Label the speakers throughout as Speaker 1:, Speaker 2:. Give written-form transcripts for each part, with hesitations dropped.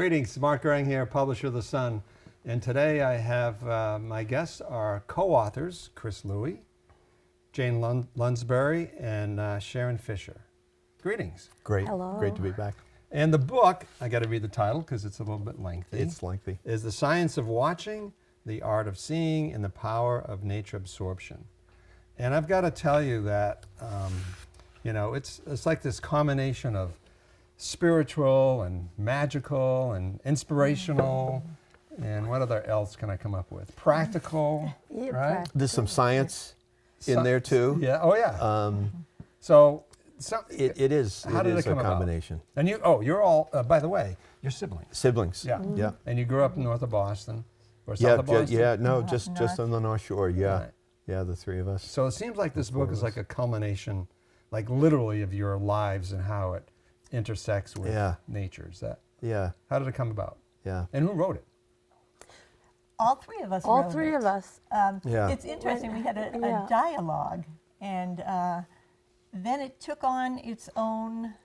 Speaker 1: Greetings, Mark Goering here, publisher of The Sun. And today I have my guests are co-authors, Chris Lewey, Jane Lunsbury, and Sharon Fisher. Greetings.
Speaker 2: Great.
Speaker 3: Hello.
Speaker 2: Great to be back.
Speaker 1: And the book, I got to read the title because it's a little bit lengthy.
Speaker 2: It's lengthy.
Speaker 1: Is The Science of Watching, the Art of Seeing, and the Power of Nature Absorption. And I've got to tell you that, you know, it's like this combination of spiritual and magical and inspirational, and what other else can I come up with? Practical,
Speaker 3: Yeah,
Speaker 1: right?
Speaker 2: There's some science in there too.
Speaker 1: Yeah. Oh yeah. So
Speaker 2: It is
Speaker 1: How did it come
Speaker 2: a
Speaker 1: about?
Speaker 2: combination.
Speaker 1: And you're all. By the way, you're siblings.
Speaker 2: Siblings.
Speaker 1: Yeah.
Speaker 2: Yeah.
Speaker 1: And you grew up north of Boston, or south
Speaker 2: Yeah.
Speaker 1: of Boston.
Speaker 2: No,
Speaker 3: North.
Speaker 2: just on the North Shore. Yeah.
Speaker 1: Right.
Speaker 2: Yeah. The three of us.
Speaker 1: So it seems like this book is like a culmination, like literally, of your lives and how it intersects with nature. Is that?
Speaker 2: Yeah.
Speaker 1: How did it come about?
Speaker 2: Yeah.
Speaker 1: And who wrote it?
Speaker 4: All three of us
Speaker 3: All
Speaker 4: wrote
Speaker 3: three
Speaker 4: it.
Speaker 3: of us.
Speaker 2: Yeah.
Speaker 4: It's interesting, we had a
Speaker 3: Yeah.
Speaker 4: dialogue, and then it took on its own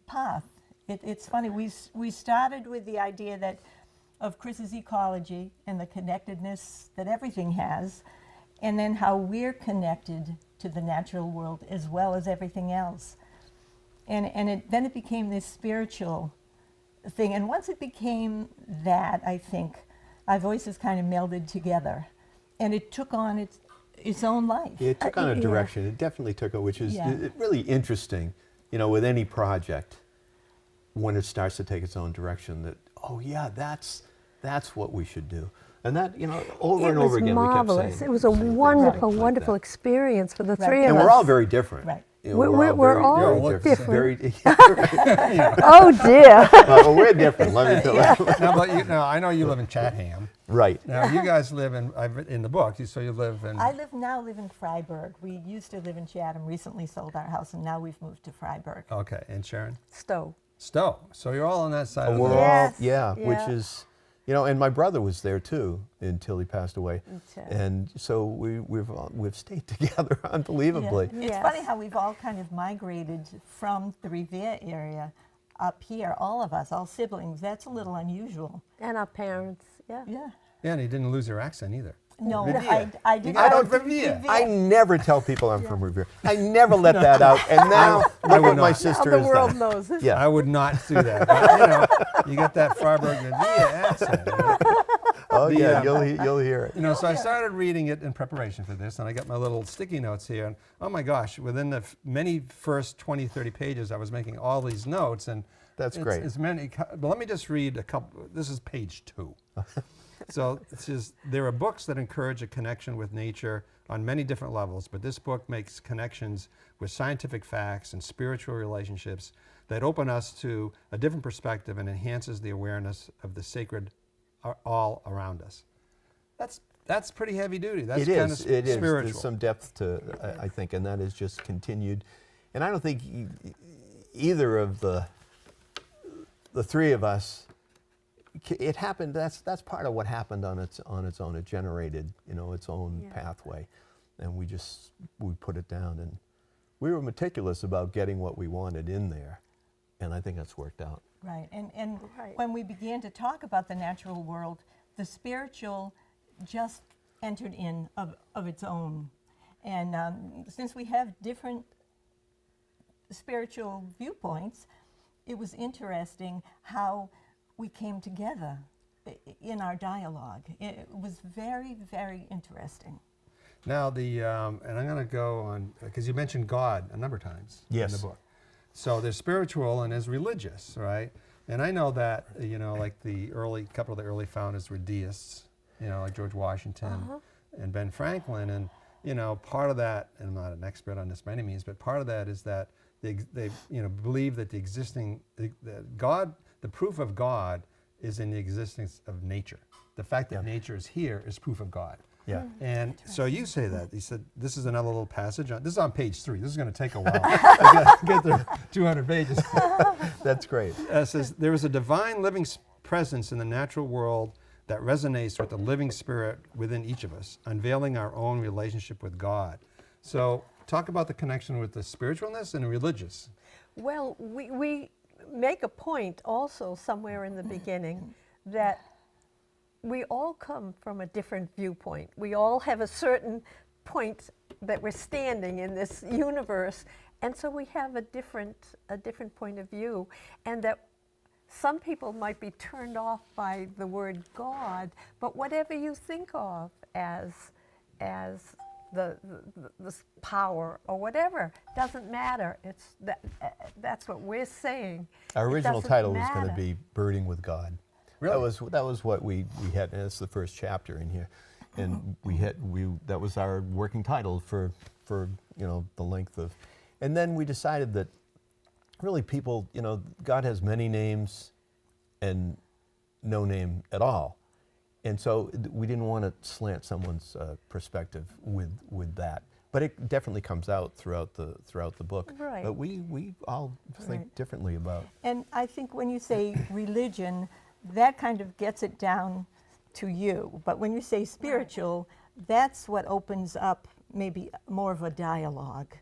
Speaker 4: path. It's funny, we started with the idea that of Chris's ecology and the connectedness that everything has, and then how we're connected to the natural world as well as everything else. And then it became this spiritual thing. And once it became that, I think, our voices kind of melded together. And it took on its own life.
Speaker 2: It took on a
Speaker 3: yeah.
Speaker 2: direction. It definitely took it, which is
Speaker 4: Yeah.
Speaker 2: really interesting. You know, with any project, when it starts to take its own direction, that that's what we should do. And that, you know, over and over again, we kept
Speaker 3: marvelous.
Speaker 2: saying.
Speaker 3: It was a
Speaker 2: saying things
Speaker 3: wonderful,
Speaker 2: like
Speaker 3: wonderful
Speaker 2: that.
Speaker 3: experience for the
Speaker 4: Right.
Speaker 3: three of
Speaker 2: And
Speaker 3: us.
Speaker 2: we're all very different.
Speaker 4: Right.
Speaker 2: You know,
Speaker 3: We're all
Speaker 2: very
Speaker 3: different.
Speaker 2: Very,
Speaker 3: Oh dear.
Speaker 2: well, we're different. Let me tell you.
Speaker 1: Now, but I know you live in Chatham.
Speaker 2: Right.
Speaker 1: Now you guys live in the book. So you live in.
Speaker 4: I now live in Freiburg. We used to live in Chatham, recently sold our house, and now we've moved to Freiburg.
Speaker 1: Okay, and Sharon.
Speaker 3: Stowe.
Speaker 1: Stowe. So you're all on that side of the
Speaker 2: We're
Speaker 1: world.
Speaker 2: all,
Speaker 3: Yes,
Speaker 2: which
Speaker 3: yeah.
Speaker 2: is, you know, and my brother was there too until he passed away,
Speaker 3: Okay.
Speaker 2: and so we've stayed together unbelievably.
Speaker 4: Yeah. It's
Speaker 3: Yes.
Speaker 4: funny how we've all kind of migrated from the Revere area up here, all of us, all siblings. That's a little unusual.
Speaker 3: And our parents, yeah.
Speaker 4: Yeah.
Speaker 1: Yeah, and you didn't lose your accent either.
Speaker 4: No,
Speaker 1: Revere.
Speaker 4: I did
Speaker 1: got
Speaker 4: not.
Speaker 1: it from Revere.
Speaker 2: I never tell people I'm from Revere. I never let that out, and now look
Speaker 1: would
Speaker 2: what my
Speaker 1: not.
Speaker 2: sister
Speaker 3: Now
Speaker 2: has
Speaker 3: the world
Speaker 2: done.
Speaker 3: knows it.
Speaker 2: Yeah.
Speaker 1: I would not do that. But, you know, you got that Freiburg Revere accent. You know?
Speaker 2: Oh
Speaker 1: The,
Speaker 2: yeah,
Speaker 1: uh,
Speaker 2: you'll hear it.
Speaker 1: You know, so I started reading it in preparation for this, and I got my little sticky notes here. And oh my gosh, within the many first 20, 30 pages, I was making all these notes. And
Speaker 2: That's
Speaker 1: it's,
Speaker 2: great.
Speaker 1: It's many, but let me just read a couple. This is page 2. So it says, there are books that encourage a connection with nature on many different levels, but this book makes connections with scientific facts and spiritual relationships that open us to a different perspective and enhances the awareness of the sacred all around us. That's pretty heavy duty. That's
Speaker 2: It
Speaker 1: kind
Speaker 2: is.
Speaker 1: of
Speaker 2: It is.
Speaker 1: spiritual.
Speaker 2: There's some depth to, I think, and that is just continued. And I don't think either of the three of us. It happened. That's part of what happened on its own. It generated, you know, its own pathway, and we put it down, and we were meticulous about getting what we wanted in there, and I think that's worked out.
Speaker 4: Right, and
Speaker 3: Right.
Speaker 4: when we began to talk about the natural world, the spiritual just entered in of its own. And since we have different spiritual viewpoints, it was interesting how we came together in our dialogue. It was very, very interesting.
Speaker 1: Now and I'm going to go on, because you mentioned God a number of times in
Speaker 2: Yes.
Speaker 1: the book. So there's spiritual and there's religious, right? And I know that, you know, like couple of the early founders were deists, you know, like George Washington and Ben Franklin. And, you know, part of that, and I'm not an expert on this by any means, but part of that is that they you know, believe that the proof of God is in the existence of nature. The fact that nature is here is proof of God.
Speaker 2: Yeah.
Speaker 1: And so you say that. You said, this is another little passage. This is on page 3. This is going to take a while to get through 200 pages.
Speaker 2: That's great.
Speaker 1: It says, there is a divine living presence in the natural world that resonates with the living spirit within each of us, unveiling our own relationship with God. So talk about the connection with the spiritualness and religious.
Speaker 3: Well, we make a point also somewhere in the beginning that we all come from a different viewpoint. We all have a certain point that we're standing in this universe, and so we have a different point of view, and that some people might be turned off by the word God, but whatever you think of as the power or whatever doesn't matter. It's that's what we're saying.
Speaker 2: Our
Speaker 3: It
Speaker 2: original
Speaker 3: doesn't
Speaker 2: title was going to
Speaker 3: matter.
Speaker 2: be Birding with God.
Speaker 1: Really?
Speaker 2: That was what we had, and it's the first chapter in here. And that was our working title for the length of, and then we decided that really people, God has many names and no name at all. And so we didn't want to slant someone's perspective with that. But it definitely comes out throughout the book.
Speaker 3: Right.
Speaker 2: But we all think
Speaker 4: Right.
Speaker 2: differently about.
Speaker 4: And I think when you say religion, that kind of gets it down to you. But when you say spiritual, that's what opens up maybe more of a dialogue,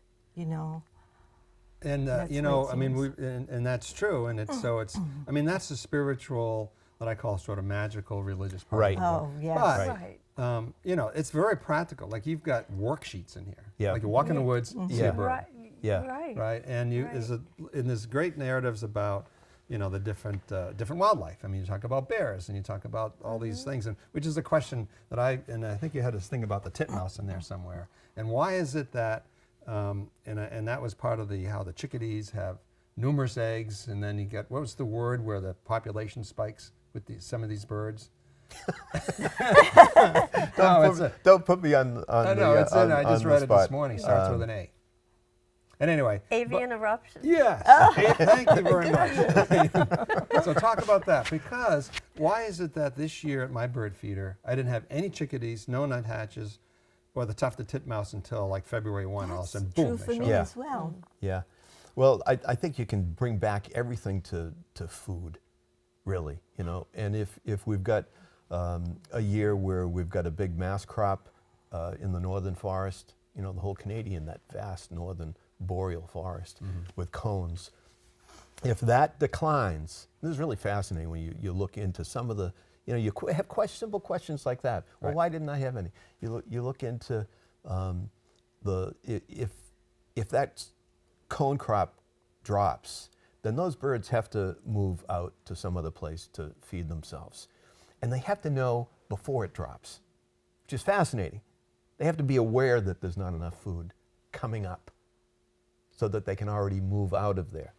Speaker 1: And
Speaker 4: That's
Speaker 1: you
Speaker 4: what
Speaker 1: know,
Speaker 4: it
Speaker 1: I mean,
Speaker 4: seems.
Speaker 1: and that's true. And it's so it's. I mean, that's the spiritual that I call sort of magical religious part.
Speaker 2: Right.
Speaker 1: Of the book.
Speaker 4: Oh, yes.
Speaker 2: Right.
Speaker 3: Right.
Speaker 1: It's very practical. Like you've got worksheets in here.
Speaker 2: Yeah.
Speaker 1: Like you walk in the woods, see
Speaker 2: Yeah.
Speaker 1: a bird.
Speaker 3: Right.
Speaker 2: Yeah.
Speaker 3: Right.
Speaker 1: Right. And you
Speaker 3: Right.
Speaker 1: and there's great narratives about the different wildlife. I mean, you talk about bears and you talk about all these things, and which is a question that I think you had this thing about the titmouse in there somewhere. And why is it that and that was part of how the chickadees have numerous eggs, and then you get, what was the word where the population spikes with some of these birds?
Speaker 2: Don't put me on
Speaker 1: I know, it's in. I just read it this morning. Starts with an A. And anyway.
Speaker 3: Avian eruption.
Speaker 1: Yes. Thank you very much. So talk about that, because why is it that this year at my bird feeder, I didn't have any chickadees, no nuthatches, or the tufted titmouse until like February 1. All of a sudden, boom,
Speaker 4: True
Speaker 1: they
Speaker 4: for
Speaker 1: showed
Speaker 4: me
Speaker 2: Yeah.
Speaker 1: up.
Speaker 4: as well.
Speaker 2: Yeah. Well, I think you can bring back everything to food, really, And if we've got a year where we've got a big mass crop in the northern forest, the whole Canadian, that vast northern boreal forest with cones, if that declines, this is really fascinating when you look into some of the, you have simple questions like that. Well,
Speaker 1: Right.
Speaker 2: why didn't I have any? You look into if that cone crop drops, then those birds have to move out to some other place to feed themselves. And they have to know before it drops, which is fascinating. They have to be aware that there's not enough food coming up so that they can already move out of there.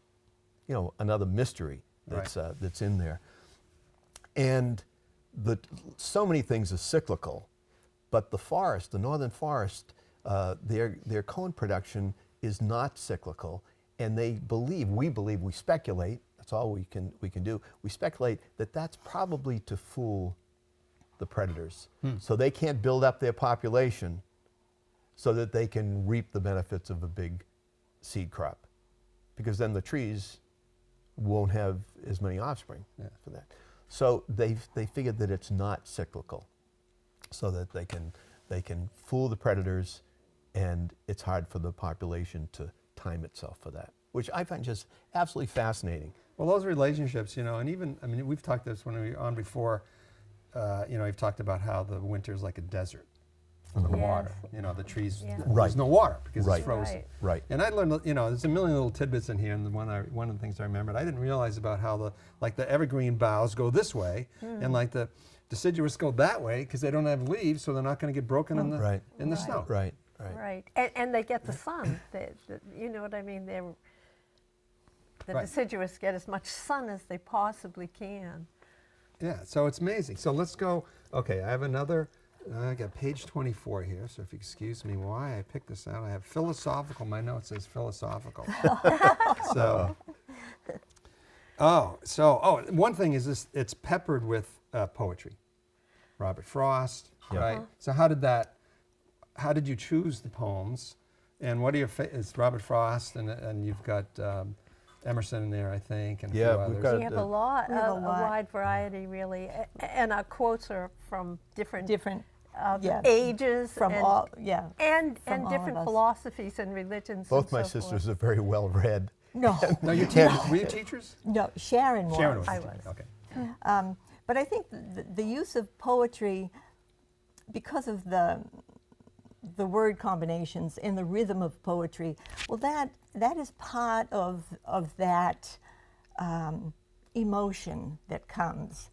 Speaker 2: Another mystery that's in there. And so many things are cyclical, but the northern forest, their cone production is not cyclical, and we speculate, that's all we can do, we speculate that that's probably to fool the predators. So they can't build up their population so that they can reap the benefits of a big seed crop, because then the trees won't have as many offspring for that. So they figured that it's not cyclical, so that they can fool the predators, and it's hard for the population to time itself for that, which I find just absolutely fascinating.
Speaker 1: Well, those relationships, and even, I mean, we've talked this when we were on before, you've talked about how the winter is like a desert for the
Speaker 3: Yes.
Speaker 1: water. The trees,
Speaker 3: Yeah.
Speaker 2: Right.
Speaker 1: there's no water because
Speaker 2: Right.
Speaker 1: it's frozen.
Speaker 3: Right.
Speaker 2: Right.
Speaker 1: And I learned, there's a million little tidbits in here, and one of the things I remembered, I didn't realize about how the evergreen boughs go this way, and like the deciduous go that way because they don't have leaves, so they're not going to get broken in the
Speaker 2: Right.
Speaker 1: snow.
Speaker 2: Right.
Speaker 3: Right. And they get the sun. You know what I mean? The
Speaker 1: Right.
Speaker 3: deciduous get as much sun as they possibly can.
Speaker 1: Yeah, so it's amazing. So let's go. Okay, I have another. I got page 24 here, so if you excuse me why I picked this out. I have philosophical. My note says philosophical. So, one thing is this, it's peppered with poetry. Robert Frost,
Speaker 2: Yeah.
Speaker 1: right? So how did you choose the poems? And what are your it's Robert Frost, and you've got Emerson in there, I think, and a
Speaker 2: Yeah,
Speaker 1: few
Speaker 2: we've
Speaker 1: others.
Speaker 2: got
Speaker 3: We have a lot,
Speaker 4: We have a
Speaker 3: a
Speaker 4: lot.
Speaker 3: wide variety, really. And our quotes are from different
Speaker 4: yeah,
Speaker 3: ages
Speaker 4: from
Speaker 3: and,
Speaker 4: all,
Speaker 3: and
Speaker 4: from all of
Speaker 3: different
Speaker 4: us.
Speaker 3: philosophies and religions.
Speaker 2: Both
Speaker 3: and
Speaker 2: my
Speaker 3: so
Speaker 2: sisters
Speaker 3: forth.
Speaker 2: are very well read,
Speaker 4: No,
Speaker 1: No, you teachers. Were you teachers?
Speaker 4: no, Sharon was.
Speaker 1: Sharon was.
Speaker 3: I
Speaker 1: a teacher.
Speaker 3: was.
Speaker 1: Okay.
Speaker 4: But I think the use of poetry, because of the word combinations and the rhythm of poetry, well, that is part of that emotion that comes.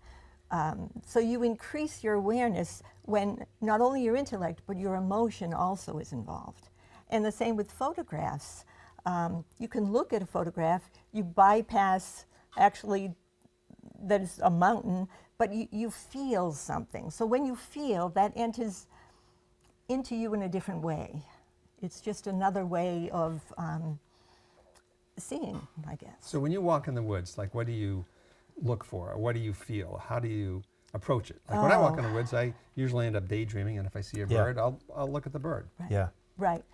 Speaker 4: So you increase your awareness when not only your intellect, but your emotion also is involved. And the same with photographs. You can look at a photograph, you bypass actually that is a mountain, but you feel something. So when you feel, that enters into you in a different way. It's just another way of seeing, I guess.
Speaker 1: So when you walk in the woods, like what do you look for? Or what do you feel? How do you approach it? Like when I walk in the woods, I usually end up daydreaming, and if I see a bird, I'll look at the bird.
Speaker 4: Right.
Speaker 2: Yeah.
Speaker 4: Right.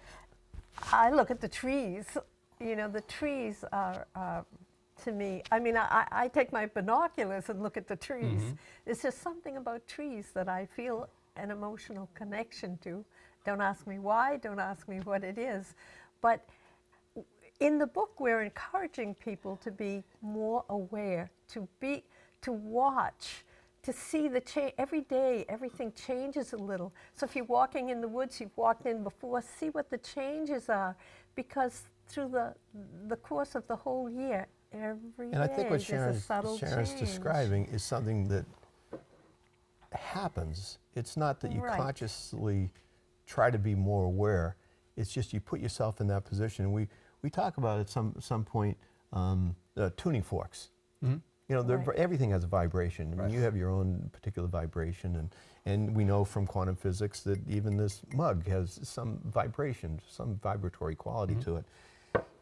Speaker 3: I look at the trees. You know, the trees are, to me, I mean, I take my binoculars and look at the trees. There's just something about trees that I feel an emotional connection to. Don't ask me why, don't ask me what it is. But in the book, we're encouraging people to be more aware, to watch, to see the change. Every day, everything changes a little. So if you're walking in the woods, you've walked in before, see what the changes are. Because through the course of the whole year, every
Speaker 2: And I think what
Speaker 3: day there's a subtle
Speaker 2: Sharon's
Speaker 3: change.
Speaker 2: describing is something that happens. It's not that you
Speaker 3: Right.
Speaker 2: consciously try to be more aware. It's just you put yourself in that position. And we talk about at some point tuning forks. You know,
Speaker 3: Right.
Speaker 2: everything has a vibration. I mean,
Speaker 1: Right.
Speaker 2: you have your own particular vibration, and we know from quantum physics that even this mug has some vibration, some vibratory quality to it.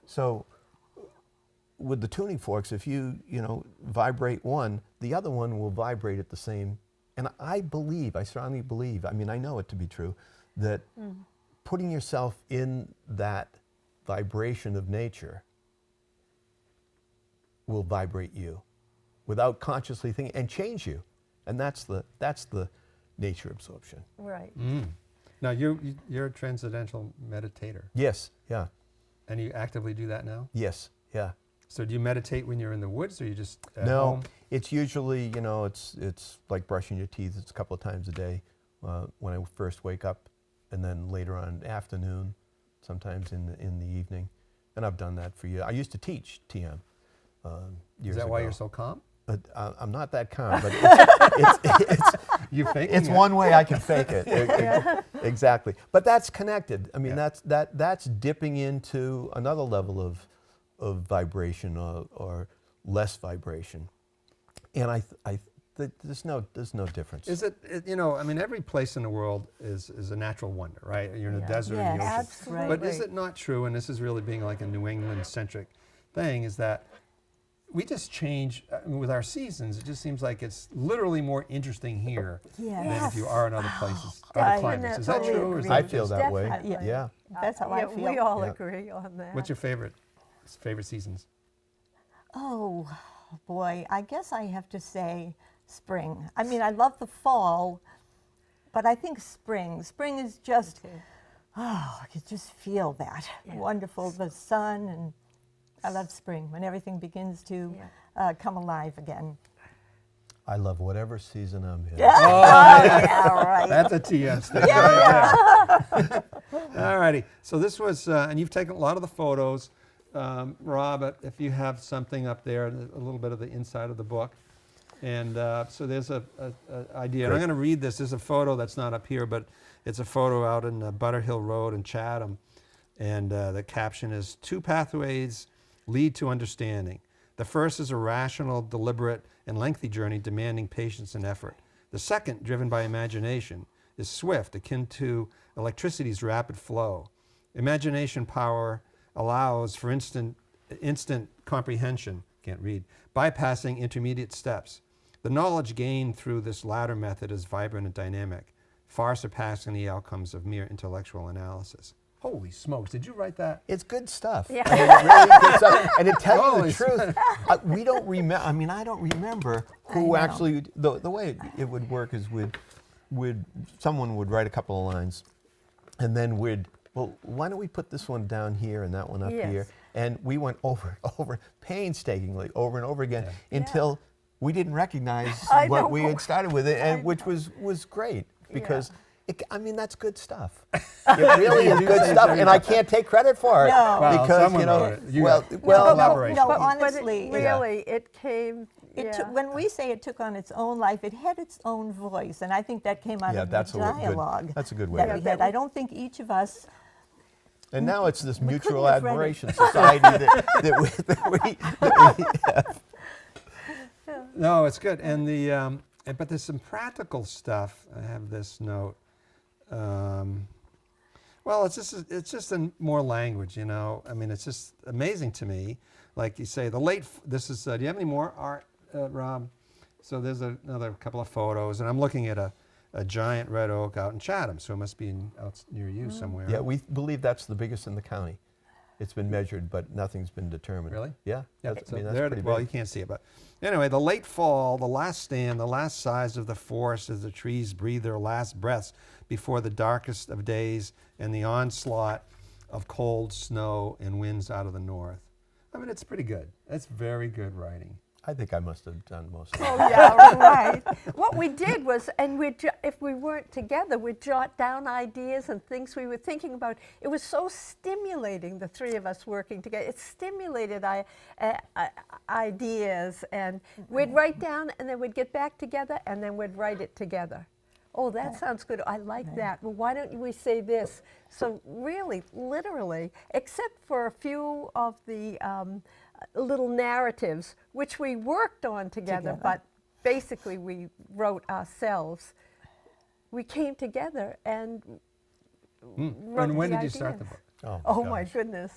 Speaker 2: So with the tuning forks, if you vibrate one, the other one will vibrate at the same. And I strongly believe, I mean, I know it to be true, that putting yourself in that vibration of nature will vibrate you without consciously thinking and change you. And that's the nature absorption.
Speaker 3: Right.
Speaker 1: Now you're a transcendental meditator,
Speaker 2: Yes, yeah,
Speaker 1: and you actively do that now.
Speaker 2: yes, yeah.
Speaker 1: So do you meditate when you're in the woods, or you just at
Speaker 2: No,
Speaker 1: home?
Speaker 2: it's usually, it's like brushing your teeth. It's a couple of times a day when I first wake up, and then later on afternoon, sometimes in the evening. And I've done that for years. I used to teach TM years
Speaker 1: Is that
Speaker 2: ago.
Speaker 1: why you're so calm?
Speaker 2: But I'm not that calm, but it's
Speaker 1: You faking
Speaker 2: it's
Speaker 1: it?
Speaker 2: one way I can fake it. Exactly. But that's connected. I mean, that's dipping into another level of vibration or less vibration. And there's no difference.
Speaker 1: Is it, I mean, every place in the world is a natural wonder, right? You're in a desert, in the
Speaker 4: Yes,
Speaker 1: ocean.
Speaker 3: absolutely.
Speaker 1: But is it not true, and this is really being like a New England-centric thing, is that we just change with our seasons. It just seems like it's literally more interesting here than if you are in other places, other
Speaker 4: I
Speaker 1: climates. Is that
Speaker 3: totally
Speaker 1: true? Or is
Speaker 3: agree.
Speaker 1: that
Speaker 2: I feel
Speaker 1: just-
Speaker 2: that way.
Speaker 3: Definitely.
Speaker 2: Yeah.
Speaker 4: That's how I
Speaker 3: Yeah,
Speaker 4: feel.
Speaker 3: we all
Speaker 2: Yeah.
Speaker 3: agree on that.
Speaker 1: What's your favorite seasons?
Speaker 4: Oh, boy, I guess I have to say spring. I mean, I love the fall, but I think spring. Spring is just, you just feel that. Wonderful, the sun, and I love spring, when everything begins to come alive again.
Speaker 2: I love whatever season I'm in.
Speaker 4: Yeah, right.
Speaker 1: That's a TM statement right there. All righty. So this was, and you've taken a lot of the photos. Rob, if you have something up there, a little bit of the inside of the book. And so there's a idea. And I'm going to read this. There's a photo that's not up here, but it's a photo out in Butterhill Road in Chatham. And the caption is, 2 pathways lead to understanding. The first is a rational, deliberate, and lengthy journey demanding patience and effort. The second, driven by imagination, is swift, akin to electricity's rapid flow. Imagination power allows for instant comprehension, can't read, bypassing intermediate steps. The knowledge gained through this latter method is vibrant and dynamic, far surpassing the outcomes of mere intellectual analysis. Holy smokes, did you write that?
Speaker 2: It's good stuff.
Speaker 3: Yeah.
Speaker 2: I mean, it really good stuff. And to tell you
Speaker 1: Holy
Speaker 2: the truth, we don't remember. I mean, I don't remember who
Speaker 4: know.
Speaker 2: actually. The way it would work is someone would write a couple of lines, and then well, why don't we put this one down here and that one up
Speaker 3: Yes.
Speaker 2: here? And we went over and over, painstakingly, over and over again, until we didn't recognize
Speaker 3: I
Speaker 2: what
Speaker 3: know.
Speaker 2: we had started with, it, and which was great, because I mean, that's good stuff. It really is good stuff, and I can't take credit for it.
Speaker 4: No.
Speaker 1: Well,
Speaker 2: because,
Speaker 1: someone
Speaker 2: you know,
Speaker 1: wrote it. You
Speaker 2: well,
Speaker 1: got
Speaker 2: well,
Speaker 1: collaboration.
Speaker 4: no,
Speaker 3: But
Speaker 4: honestly,
Speaker 3: it really, it came.
Speaker 4: it took, when we say it took on its own life, it had its own voice, and I think that came out
Speaker 2: Yeah,
Speaker 4: of
Speaker 2: that's
Speaker 4: the
Speaker 2: a good-
Speaker 4: dialogue.
Speaker 2: that's a good way
Speaker 4: that
Speaker 2: to-
Speaker 4: we had. I don't think each of us.
Speaker 2: and now it's this mutual
Speaker 4: couldn't have read it.
Speaker 2: admiration society that we have.
Speaker 1: No, it's good. And but there's some practical stuff. I have this note. Well, it's just in more language, you know. I mean, it's just amazing to me. Like you say, this is. Do you have any more art, Rob? So there's another couple of photos, and I'm looking at a giant red oak out in Chatham, so it must be out near you somewhere.
Speaker 2: Yeah, we believe that's the biggest in the county. It's been measured, but nothing's been determined.
Speaker 1: Really?
Speaker 2: Yeah.
Speaker 1: Yeah,
Speaker 2: That's,
Speaker 1: so
Speaker 2: I mean, that's
Speaker 1: there,
Speaker 2: pretty
Speaker 1: well,
Speaker 2: big.
Speaker 1: you can't see it, but anyway, the late fall, the last stand, the last sighs of the forest as the trees breathe their last breaths before the darkest of days and the onslaught of cold snow and winds out of the north. I mean, it's pretty good. It's very good writing.
Speaker 2: I think I must have done most of it.
Speaker 3: Oh, yeah, right. What we did was, and if we weren't together, we'd jot down ideas and things we were thinking about. It was so stimulating, the three of us working together. It stimulated ideas, and we'd write down, and then we'd get back together, and then we'd write it together. Oh, that sounds good. I like that. Well, why don't we say this? So really, literally, except for a few of the little narratives, which we worked on together, but basically we wrote ourselves. We came together and wrote
Speaker 1: And when
Speaker 3: the
Speaker 1: did you start
Speaker 3: ideas.
Speaker 1: the book?
Speaker 3: Oh my
Speaker 2: gosh.
Speaker 3: goodness,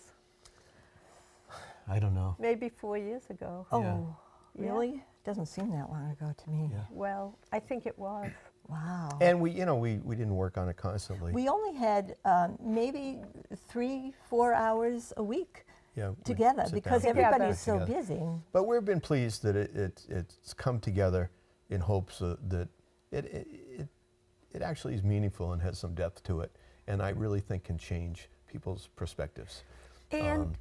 Speaker 2: I don't know.
Speaker 3: maybe 4 years ago.
Speaker 4: Oh,
Speaker 3: Yeah.
Speaker 4: really? Doesn't seem that long ago to me.
Speaker 2: Yeah.
Speaker 3: Well, I think it was.
Speaker 4: Wow.
Speaker 2: And we didn't work on it constantly.
Speaker 4: We only had maybe 3-4 hours a week
Speaker 2: Yeah, we'd
Speaker 4: together
Speaker 2: sit
Speaker 4: because
Speaker 2: down.
Speaker 3: Together.
Speaker 4: everybody's so
Speaker 2: Together.
Speaker 4: busy.
Speaker 2: But we've been pleased that it's come together in hopes that it actually is meaningful and has some depth to it, and I really think can change people's perspectives.
Speaker 3: And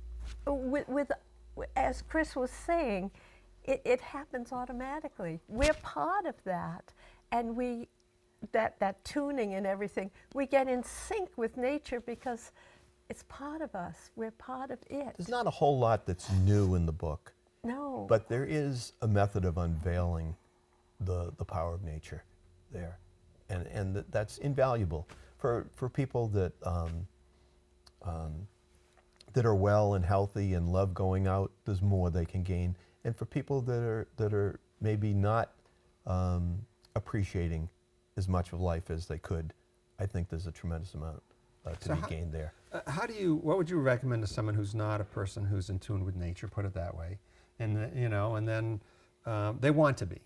Speaker 3: as Chris was saying, it happens automatically. We're part of that, and that tuning and everything, we get in sync with nature because it's part of us. We're part of it.
Speaker 2: There's not a whole lot that's new in the book,
Speaker 3: No.
Speaker 2: but there is a method of unveiling the power of nature there, and that's invaluable for people that that are well and healthy and love going out. There's more they can gain, and for people that are maybe not appreciating as much of life as they could, I think there's a tremendous amount to be gained there.
Speaker 1: What would you recommend to someone who's not a person who's in tune with nature, put it that way, and then they want to be,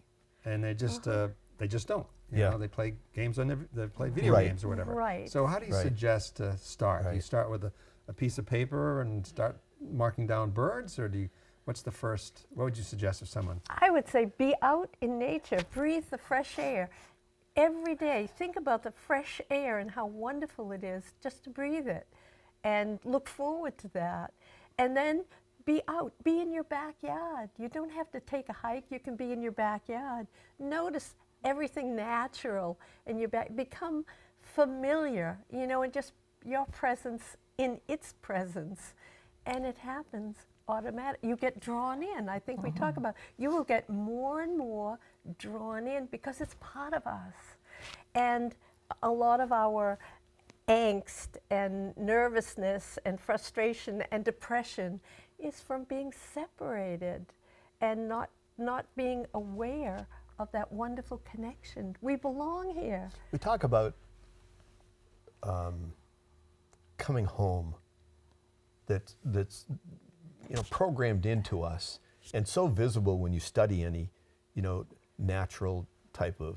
Speaker 1: and they just don't. You know, they play games they play video
Speaker 2: Right.
Speaker 1: games or whatever.
Speaker 3: Right.
Speaker 1: So how do you
Speaker 2: Right.
Speaker 1: suggest to start? Do you
Speaker 2: Right.
Speaker 1: start with a piece of paper and start marking down birds, or what would you suggest to someone?
Speaker 3: I would say be out in nature, breathe the fresh air. Every day, think about the fresh air and how wonderful it is just to breathe it, and look forward to that. And then be out, be in your backyard. You don't have to take a hike, you can be in your backyard. Notice everything natural in your back, become familiar, and just your presence in its presence. And it happens automatic. You get drawn in. I think we talk about, you will get more and more drawn in because it's part of us. And a lot of our angst and nervousness and frustration and depression is from being separated and not being aware of that wonderful connection. We belong here.
Speaker 2: We talk about coming home. That's programmed into us and so visible when you study any natural type of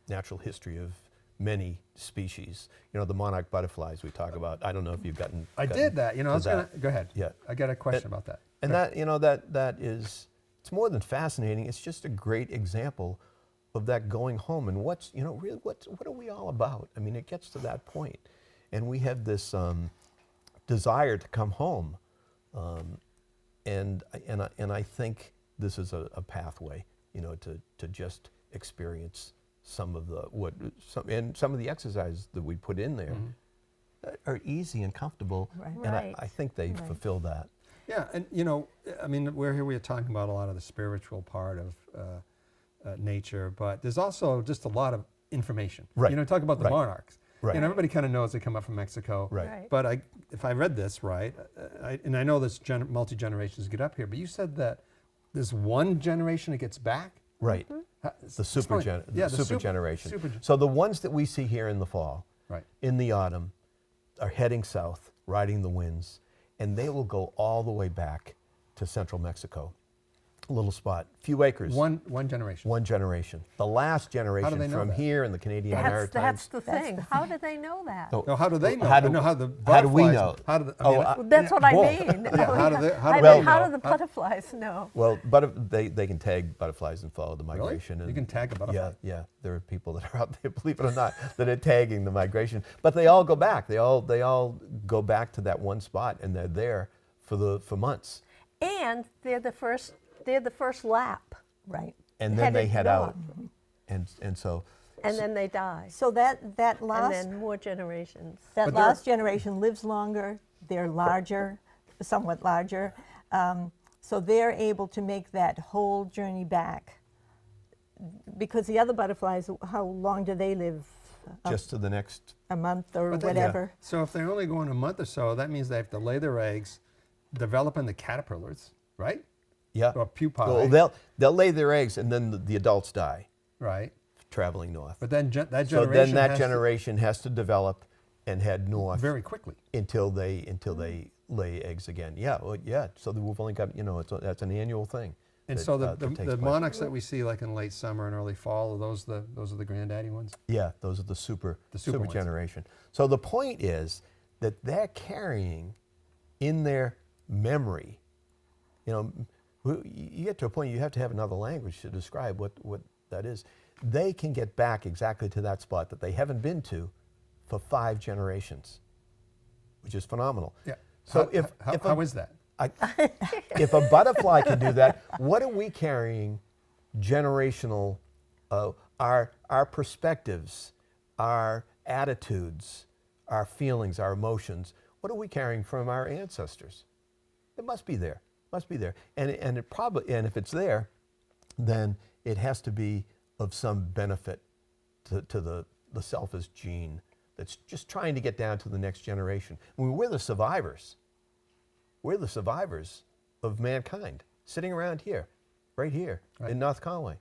Speaker 2: natural history of many species. The monarch butterflies we talk about. I don't know if you've gotten.
Speaker 1: I did that. I was
Speaker 2: to
Speaker 1: gonna go ahead.
Speaker 2: Yeah.
Speaker 1: I got a question about that.
Speaker 2: And that is, it's more than fascinating. It's just a great example of that going home and really what are we all about? I mean, it gets to that point, and we have this desire to come home, And I think this is a pathway, you know, to just experience some of the some of the exercises that we put in there are easy and comfortable,
Speaker 4: Right.
Speaker 2: and
Speaker 3: Right.
Speaker 2: I think they fulfill that.
Speaker 1: Yeah, and you know, I mean, we're talking about a lot of the spiritual part of nature, but there's also just a lot of information.
Speaker 2: Right.
Speaker 1: You know, talk about the
Speaker 2: Right.
Speaker 1: monarchs.
Speaker 2: Right.
Speaker 1: And everybody kind of knows they come up from Mexico.
Speaker 2: Right.
Speaker 3: Right.
Speaker 1: But if I read this right, and I know this multi-generations get up here, but you said that there's one generation that gets back?
Speaker 2: Right.
Speaker 1: How-
Speaker 2: The super
Speaker 1: explain. Yeah, the super
Speaker 2: generation.
Speaker 1: super gen-
Speaker 2: So the ones that we see here in the fall,
Speaker 1: Right.
Speaker 2: in the autumn, are heading south, riding the winds, and they will go all the way back to central Mexico. A little spot, few acres.
Speaker 1: One generation.
Speaker 2: One generation. The last generation
Speaker 1: they know
Speaker 2: from
Speaker 1: that?
Speaker 2: here in the Canadian
Speaker 3: That's
Speaker 2: Maritimes.
Speaker 3: the thing. How do they know that?
Speaker 2: So-
Speaker 1: No, how do they know?
Speaker 2: How
Speaker 1: I
Speaker 2: do-
Speaker 1: know how the
Speaker 2: how do we
Speaker 1: butterflies-
Speaker 2: know?
Speaker 1: How do the,
Speaker 2: Oh,
Speaker 3: Well, that's what I
Speaker 1: both.
Speaker 3: mean.
Speaker 1: Yeah, how do they
Speaker 3: I
Speaker 1: know?
Speaker 3: mean, how do the butterflies know?
Speaker 2: Well, they can tag butterflies and follow the migration.
Speaker 1: You
Speaker 2: and-
Speaker 1: can tag a butterfly?
Speaker 2: Yeah. There are people that are out there, believe it or not, that are tagging the migration. But they all go back. They all go back to that one spot, and they're there for months.
Speaker 3: And they're the first lap,
Speaker 4: Right.
Speaker 2: And then they
Speaker 3: Headed
Speaker 2: head
Speaker 3: north.
Speaker 2: out, and so
Speaker 3: and then they die.
Speaker 4: So that
Speaker 3: And
Speaker 4: last
Speaker 3: then more generations.
Speaker 4: that
Speaker 1: But they're-
Speaker 4: last generation lives longer. They're larger, somewhat larger. So they're able to make that whole journey back. Because the other butterflies, how long do they live?
Speaker 2: just to the next.
Speaker 4: A month or
Speaker 1: But they-
Speaker 4: whatever.
Speaker 1: So if they're only going a month or so, that means they have to lay their eggs, develop into caterpillars, right?
Speaker 2: Yeah.
Speaker 1: Or pupae.
Speaker 2: Well, they'll lay their eggs, and then the adults die,
Speaker 1: Right.
Speaker 2: traveling north.
Speaker 1: But then that
Speaker 2: So
Speaker 1: generation
Speaker 2: then that
Speaker 1: has
Speaker 2: generation has to develop and head
Speaker 1: to
Speaker 2: north
Speaker 1: very quickly.
Speaker 2: until they lay eggs again. Yeah, well, yeah. So we've only got, that's an annual thing.
Speaker 1: And
Speaker 2: that,
Speaker 1: so
Speaker 2: that takes
Speaker 1: the
Speaker 2: place.
Speaker 1: monarchs that we see like in late summer and early fall, are those the granddaddy ones?
Speaker 2: Yeah, those are the super
Speaker 1: ones.
Speaker 2: generation. So the point is that they're carrying in their memory, you get to a point you have to have another language to describe what that is. They can get back exactly to that spot that they haven't been to for 5 generations, which is phenomenal.
Speaker 1: Yeah.
Speaker 2: So
Speaker 1: how is that?
Speaker 2: if a butterfly can do that, what are we carrying generational, our perspectives, our attitudes, our feelings, our emotions, what are we carrying from our ancestors? It must be there, And if it's there, then it has to be of some benefit to the selfish gene that's just trying to get down to the next generation. I mean, we're the survivors. We're the survivors of mankind, sitting around here, right here in North Conway.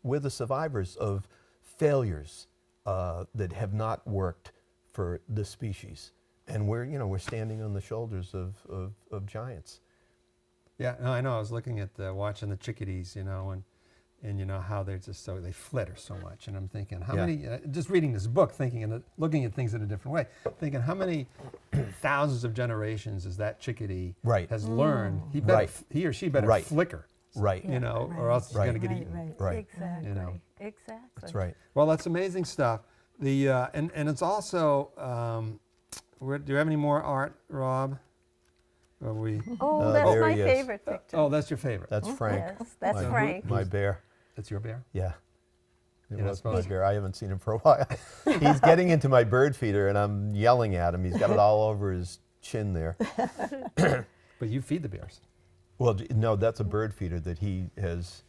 Speaker 2: We're the survivors of failures that have not worked for this species, and we're standing on the shoulders of giants.
Speaker 1: Yeah, no, I know. I was looking at watching the chickadees, and how they're just they flitter so much, and I'm thinking how many. Just reading this book, thinking and looking at things in a different way, thinking how many thousands of generations is that chickadee has learned. He or she better flicker,
Speaker 2: Right.
Speaker 1: or else it's going to get eaten.
Speaker 4: Right.
Speaker 2: Right.
Speaker 3: Exactly. Exactly.
Speaker 2: That's right.
Speaker 1: Well, that's amazing stuff. The and it's also. Do you have any more art, Rob? Are we?
Speaker 3: Oh, that's
Speaker 2: there
Speaker 3: my
Speaker 2: he is.
Speaker 3: favorite picture.
Speaker 1: Oh, that's your favorite.
Speaker 2: That's Frank.
Speaker 3: Yes, that's
Speaker 2: my,
Speaker 3: Frank.
Speaker 2: My bear.
Speaker 1: That's your bear.
Speaker 2: Yeah. It
Speaker 1: You're not
Speaker 2: was my
Speaker 1: supposed to.
Speaker 2: bear. I haven't seen him for a while. He's getting into my bird feeder, and I'm yelling at him. He's got it all over his chin there.
Speaker 1: But you feed the bears.
Speaker 2: Well, no, that's a bird feeder that he has.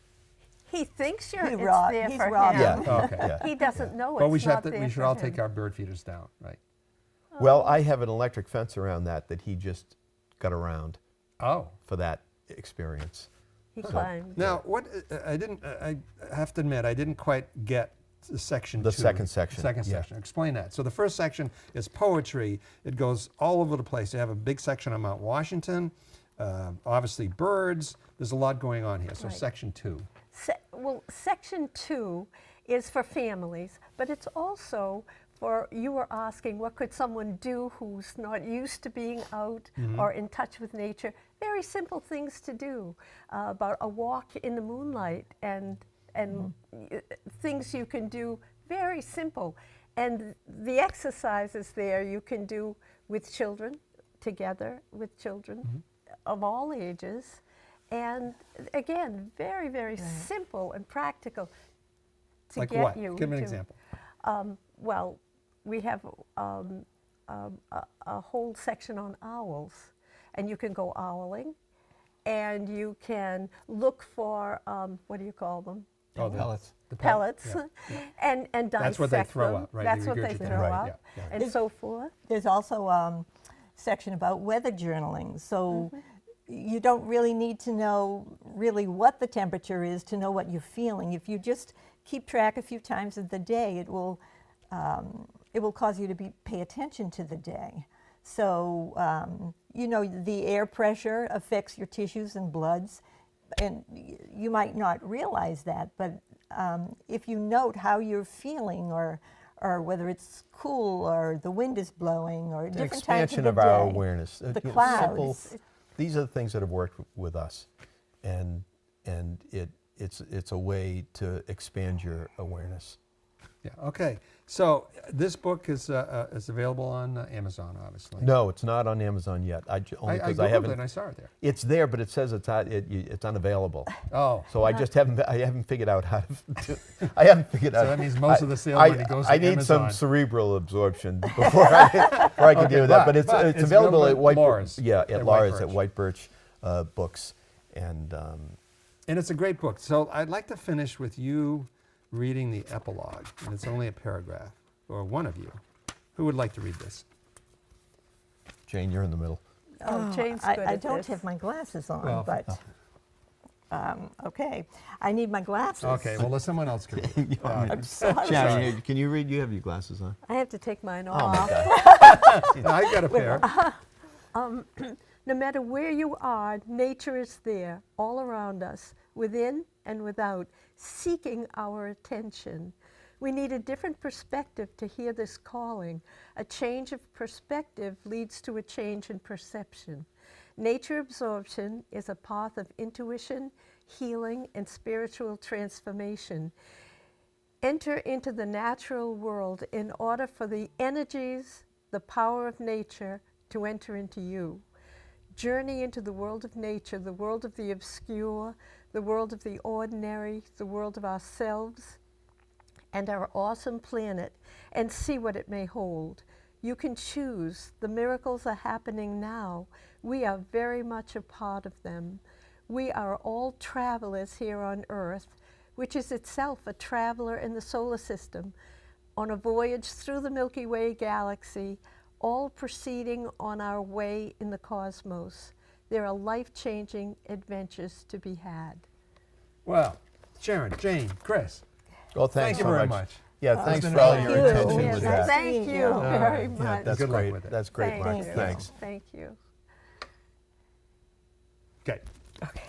Speaker 3: He thinks
Speaker 4: He
Speaker 3: it's
Speaker 4: robbed-
Speaker 3: there
Speaker 4: he's
Speaker 3: for
Speaker 4: robbed
Speaker 3: him.
Speaker 4: it.
Speaker 1: Oh, okay.
Speaker 2: Yeah.
Speaker 3: He doesn't know
Speaker 1: Well, we
Speaker 3: it's
Speaker 1: should
Speaker 3: not there
Speaker 1: we should
Speaker 3: for
Speaker 1: all
Speaker 3: him.
Speaker 1: take our bird feeders down, right?
Speaker 2: Well, I have an electric fence around that he just got around
Speaker 1: Oh.
Speaker 2: for that experience.
Speaker 3: He climbed.
Speaker 1: Now, what I didn't. I have to admit, I didn't quite get the section.
Speaker 2: The
Speaker 1: 2.
Speaker 2: second section,
Speaker 1: Second
Speaker 2: yeah.
Speaker 1: section. Explain that. So the first section is poetry. It goes all over the place. You have a big section on Mount Washington. Obviously, birds. There's a lot going on here. So
Speaker 3: Right.
Speaker 1: section 2.
Speaker 3: Section 2 is for families, but it's also for, you were asking, what could someone do who's not used to being out or in touch with nature? Very simple things to do, about a walk in the moonlight and things you can do, very simple. And the exercises there you can do with children, together with children. of all ages. And again, very, very simple and practical to
Speaker 1: Like
Speaker 3: get
Speaker 1: what?
Speaker 3: you.
Speaker 1: Give me an
Speaker 3: to-
Speaker 1: example.
Speaker 3: Well, we have a whole section on owls, and you can go owling, and you can look for, what do you call them?
Speaker 1: Oh,
Speaker 2: Pellets.
Speaker 1: The pellet.
Speaker 3: Pellets,
Speaker 1: Yeah.
Speaker 3: and dissect
Speaker 1: That's what they throw
Speaker 3: them.
Speaker 1: up, right?
Speaker 3: That's
Speaker 1: They
Speaker 3: what they
Speaker 1: regurgitate.
Speaker 3: throw
Speaker 2: Right,
Speaker 3: up,
Speaker 1: yeah, yeah.
Speaker 3: and so forth.
Speaker 4: There's also a section about weather journaling. So you don't really need to know really what the temperature is to know what you're feeling. If you just keep track a few times of the day, it will cause you to pay attention to the day. So, you know, the air pressure affects your tissues and bloods, and you might not realize that, but if you note how you're feeling, or whether it's cool or the wind is blowing, or
Speaker 2: An
Speaker 4: different times
Speaker 2: expansion
Speaker 4: of
Speaker 2: of
Speaker 4: the
Speaker 2: our
Speaker 4: day,
Speaker 2: awareness.
Speaker 4: the
Speaker 2: You know,
Speaker 4: clouds.
Speaker 2: simple- these are the things that have worked with us, and it's a way to expand your awareness.
Speaker 1: Yeah. Okay. So this book is available on Amazon, obviously.
Speaker 2: No, it's not on Amazon yet.
Speaker 1: I
Speaker 2: Only because
Speaker 1: Googled
Speaker 2: I haven't.
Speaker 1: it and I saw it there.
Speaker 2: It's there, but it says it's unavailable.
Speaker 1: Oh.
Speaker 2: So I just haven't figured out how to. I haven't figured out.
Speaker 1: So that means most of the sale
Speaker 2: I,
Speaker 1: money goes to
Speaker 2: I need
Speaker 1: Amazon.
Speaker 2: some cerebral absorption before I can
Speaker 1: Okay,
Speaker 2: deal with that.
Speaker 1: but
Speaker 2: But it's
Speaker 1: it's
Speaker 2: available
Speaker 1: available
Speaker 2: at
Speaker 1: at
Speaker 2: White
Speaker 1: Laura's.
Speaker 2: Yeah,
Speaker 1: At
Speaker 2: at
Speaker 1: White
Speaker 2: Laura's at
Speaker 1: Birch.
Speaker 2: White Birch Books, and
Speaker 1: And it's a great book. So I'd like to finish with you reading the epilogue, and it's only a paragraph, or one of you. Who would like to read this?
Speaker 2: Jane, you're in the middle.
Speaker 3: Oh, Jane's
Speaker 4: I
Speaker 3: good
Speaker 4: I
Speaker 3: at
Speaker 4: don't
Speaker 3: this.
Speaker 4: have my glasses on,
Speaker 1: Well,
Speaker 4: but okay. I need my glasses.
Speaker 1: Okay, well, let someone else read it.
Speaker 4: I'm sorry.
Speaker 2: Sharon, can you read? You have your glasses on.
Speaker 3: I have to take mine
Speaker 2: Oh my
Speaker 3: off.
Speaker 2: God!
Speaker 1: I got a pair.
Speaker 3: No matter where you are, nature is there, all around us, within and without, seeking our attention. We need a different perspective to hear this calling. A change of perspective leads to a change in perception. Nature absorption is a path of intuition, healing, and spiritual transformation. Enter into the natural world in order for the energies, the power of nature to enter into you. Journey into the world of nature, the world of the obscure, the world of the ordinary, the world of ourselves and our awesome planet, and see what it may hold. You can choose. The miracles are happening now. We are very much a part of them. We are all travelers here on Earth, which is itself a traveler in the solar system, on a voyage through the Milky Way galaxy, all proceeding on our way in the cosmos. There are life-changing adventures to be had.
Speaker 1: Well, Sharon, Jane, Chris,
Speaker 2: Well,
Speaker 1: thank
Speaker 2: thanks
Speaker 1: you
Speaker 2: so
Speaker 1: very
Speaker 2: much.
Speaker 1: much.
Speaker 2: Yeah,
Speaker 1: It's
Speaker 2: thanks
Speaker 1: been
Speaker 2: for all
Speaker 1: really
Speaker 2: your
Speaker 1: good.
Speaker 2: attention
Speaker 1: Yes,
Speaker 2: with
Speaker 1: yes.
Speaker 2: that.
Speaker 3: Thank you
Speaker 1: All
Speaker 3: very
Speaker 1: right.
Speaker 3: much.
Speaker 2: Yeah, that's
Speaker 1: Good luck
Speaker 2: great.
Speaker 1: with it.
Speaker 2: That's great,
Speaker 3: Thank
Speaker 2: Mark.
Speaker 3: you.
Speaker 2: Thanks.
Speaker 3: Thank you.
Speaker 1: Okay.
Speaker 3: Okay.